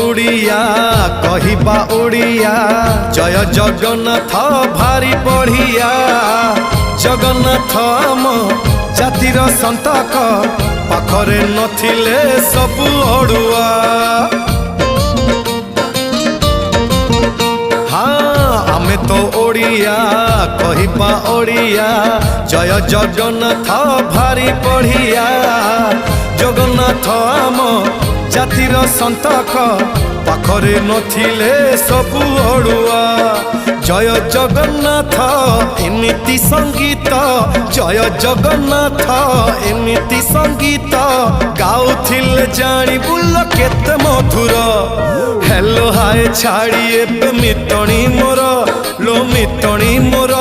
उड़िया कहिबा उड़िया जय जगन्नाथ भारी बढ़िया जगन्नाथ आम जातिर संतक पाखरे नथिले सबु अड़ुआ हाँ आमे तो ओडिया कहिबा ओडिया जय जगन्नाथ भारी बढ़िया जगन्नाथ आम जातिर संतक पाखरे नथिले सबु अड़ुआ जय जगन्नाथ एमिति संगीत जय जगन्नाथ एमिति संगीत गाउथिले जानी बुल केते मधुर हेलो हाय छाड़ी एबे मितणी मोर लो मितणी मोर